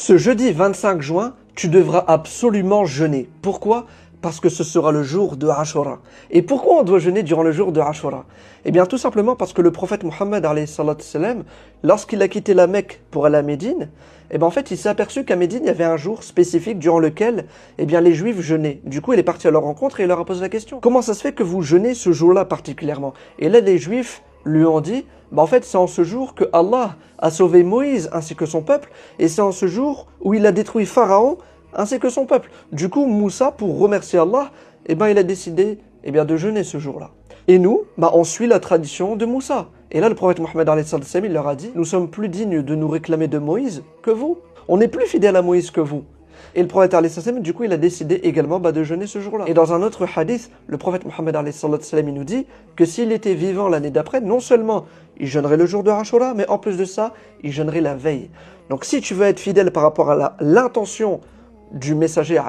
Ce jeudi 25 juin, tu devras absolument jeûner. Pourquoi? Parce que ce sera le jour de Ashura. Et pourquoi on doit jeûner durant le jour de Ashura? Eh bien tout simplement parce que le prophète Mohammed, lorsqu'il a quitté la Mecque pour aller à Médine, eh bien en fait il s'est aperçu qu'à Médine il y avait un jour spécifique durant lequel eh bien, les Juifs jeûnaient. Du coup il est parti à leur rencontre et il leur a posé la question: comment ça se fait que vous jeûnez ce jour-là particulièrement? Et là les Juifs lui ont dit: en fait c'est en ce jour que Allah a sauvé Moïse ainsi que son peuple, et c'est en ce jour où il a détruit Pharaon ainsi que son peuple. Du coup, Moussa, pour remercier Allah, il a décidé de jeûner ce jour-là. Et nous, on suit la tradition de Moussa. Et là, le prophète Mohammed il leur a dit: nous sommes plus dignes de nous réclamer de Moïse que vous. On est plus fidèles à Moïse que vous. Et le prophète du coup, il a décidé également de jeûner ce jour-là. Et dans un autre hadith, le prophète Mohammed il nous dit que s'il était vivant l'année d'après, non seulement il jeûnerait le jour de Ashura, mais en plus de ça, il jeûnerait la veille. Donc si tu veux être fidèle par rapport à l'intention du messager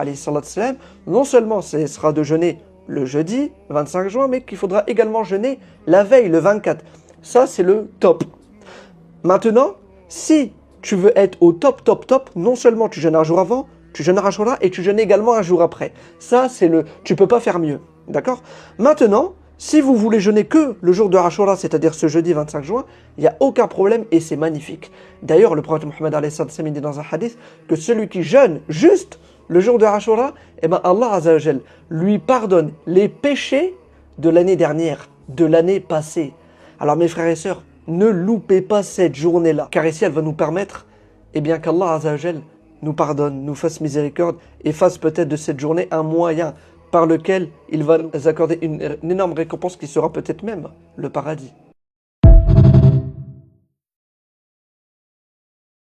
non seulement ce sera de jeûner le jeudi 25 juin, mais qu'il faudra également jeûner la veille, le 24. Ça, c'est le top. Maintenant, si tu veux être au top, non seulement tu jeûnes un jour avant, tu jeûnes Ashura et tu jeûnes également un jour après. Ça, tu peux pas faire mieux. D'accord? Maintenant, si vous voulez jeûner que le jour de Ashura, c'est-à-dire ce jeudi 25 juin, il n'y a aucun problème et c'est magnifique. D'ailleurs, le prophète Mohammed dit dans un hadith que celui qui jeûne juste le jour de Ashura, Allah Azza wa Jal lui pardonne les péchés de l'année dernière, de l'année passée. Alors mes frères et sœurs, ne loupez pas cette journée-là, car ici elle va nous permettre qu'Allah Azza wa Jal nous pardonne, nous fasse miséricorde et fasse peut-être de cette journée un moyen par lequel il va nous accorder une énorme récompense qui sera peut-être même le paradis.